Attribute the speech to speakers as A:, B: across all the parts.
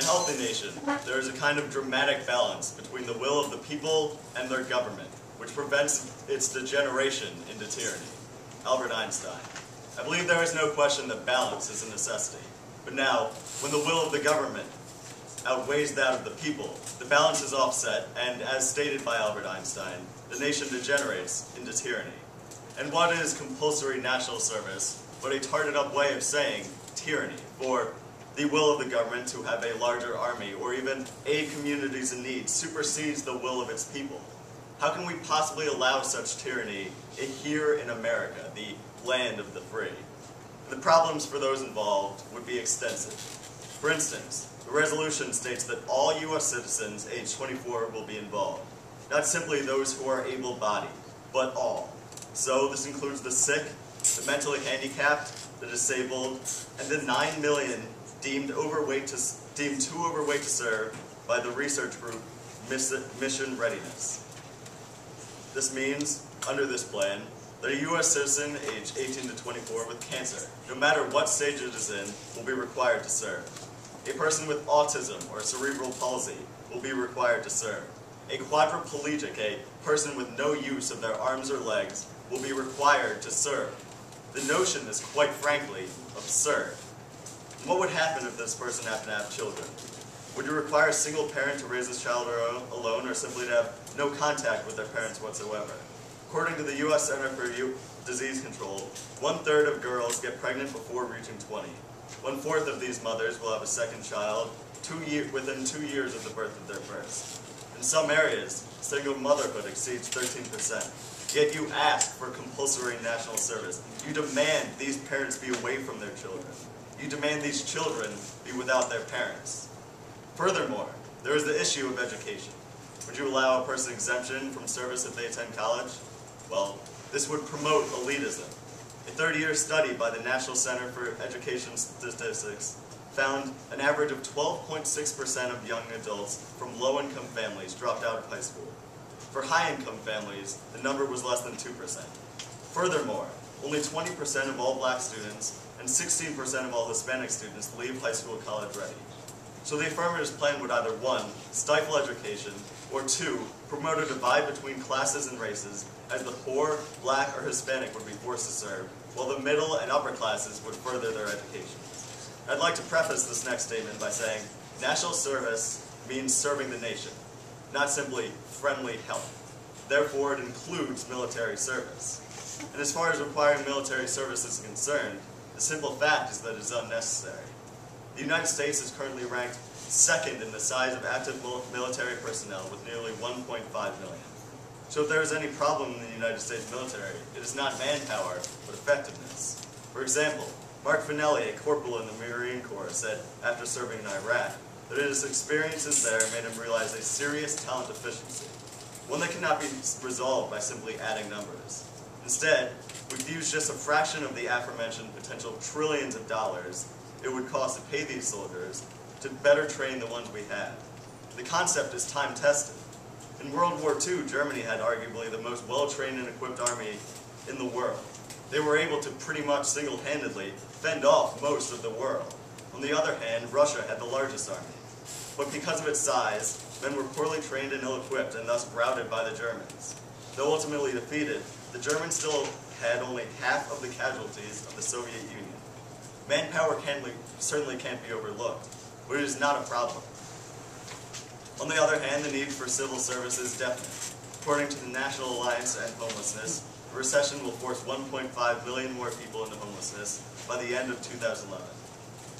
A: a healthy nation, there is a kind of dramatic balance between the will of the people and their government, which prevents its degeneration into tyranny. Albert Einstein. I believe there is no question that balance is a necessity. But now, when the will of the government outweighs that of the people, the balance is offset, and as stated by Albert Einstein, the nation degenerates into tyranny. And what is compulsory national service but a tarted-up way of saying tyranny, for the will of the government to have a larger army or even aid communities in need supersedes the will of its people? How can we possibly allow such tyranny here in America, the land of the free? The problems for those involved would be extensive. For instance, the resolution states that all U.S. citizens age 24 will be involved. Not simply those who are able-bodied, but all. So this includes the sick, the mentally handicapped, the disabled, and the 9 million deemed too overweight to serve by the research group Mission Readiness. This means, under this plan, that a U.S. citizen aged 18 to 24 with cancer, no matter what stage it is in, will be required to serve. A person with autism or cerebral palsy will be required to serve. A quadriplegic, a person with no use of their arms or legs, will be required to serve. The notion is, quite frankly, absurd. What would happen if this person happened to have children? Would you require a single parent to raise this child alone, or simply to have no contact with their parents whatsoever? According to the U.S. Center for Disease Control, 1/3 of girls get pregnant before reaching 20. 1/4 of these mothers will have a second child within 2 years of the birth of their first. In some areas, single motherhood exceeds 13%. Yet you ask for compulsory national service. You demand these parents be away from their children. You demand these children be without their parents. Furthermore, there is the issue of education. Would you allow a person exemption from service if they attend college? Well, this would promote elitism. A 30-year study by the National Center for Education Statistics found an average of 12.6% of young adults from low-income families dropped out of high school. For high-income families, the number was less than 2%. Furthermore, only 20% of all black students and 16% of all Hispanic students leave high school college ready. So the affirmative plan would either 1, stifle education, or 2, promote a divide between classes and races, as the poor, black, or Hispanic would be forced to serve, while the middle and upper classes would further their education. I'd like to preface this next statement by saying, national service means serving the nation, not simply friendly help. Therefore, it includes military service. And as far as requiring military service is concerned, the simple fact is that it is unnecessary. The United States is currently ranked second in the size of active military personnel with nearly 1.5 million. So if there is any problem in the United States military, it is not manpower, but effectiveness. For example, Mark Finelli, a corporal in the Marine Corps, said after serving in Iraq that his experiences there made him realize a serious talent deficiency, one that cannot be resolved by simply adding numbers. Instead, we could use just a fraction of the aforementioned potential trillions of dollars it would cost to pay these soldiers to better train the ones we have. The concept is time-tested. In World War II, Germany had arguably the most well-trained and equipped army in the world. They were able to pretty much single-handedly fend off most of the world. On the other hand, Russia had the largest army. But because of its size, men were poorly trained and ill-equipped and thus routed by the Germans. Though ultimately defeated, the Germans still had only half of the casualties of the Soviet Union. Manpower certainly can't be overlooked, but it is not a problem. On the other hand, the need for civil service is definite. According to the National Alliance to End Homelessness, a recession will force 1.5 million more people into homelessness by the end of 2011.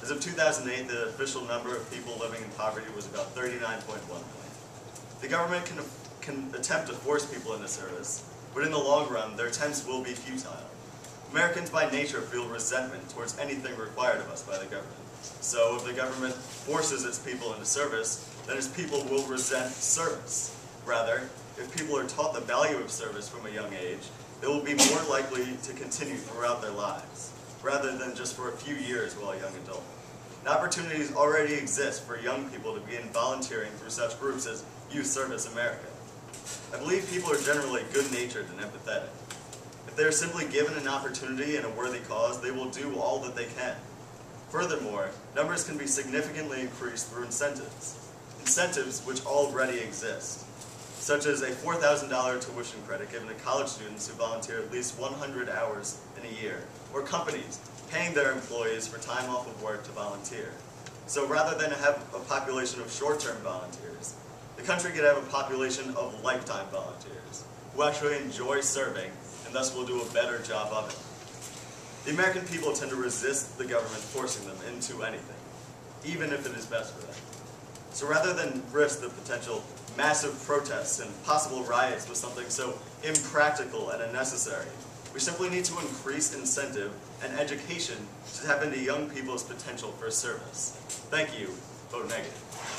A: As of 2008, the official number of people living in poverty was about 39.1 million. The government can attempt to force people into service, but in the long run, their attempts will be futile. Americans by nature feel resentment towards anything required of us by the government. So if the government forces its people into service, then its people will resent service. Rather, if people are taught the value of service from a young age, they will be more likely to continue throughout their lives, rather than just for a few years while a young adult. And opportunities already exist for young people to begin volunteering through such groups as Youth Service America. I believe people are generally good-natured and empathetic. If they are simply given an opportunity and a worthy cause, they will do all that they can. Furthermore, numbers can be significantly increased through incentives which already exist, such as a $4,000 tuition credit given to college students who volunteer at least 100 hours in a year, or companies paying their employees for time off of work to volunteer. So rather than have a population of short-term volunteers, the country could have a population of lifetime volunteers who actually enjoy serving and thus will do a better job of it. The American people tend to resist the government forcing them into anything, even if it is best for them. So rather than risk the potential massive protests and possible riots with something so impractical and unnecessary, we simply need to increase incentive and education to tap into young people's potential for service. Thank you. Vote negative.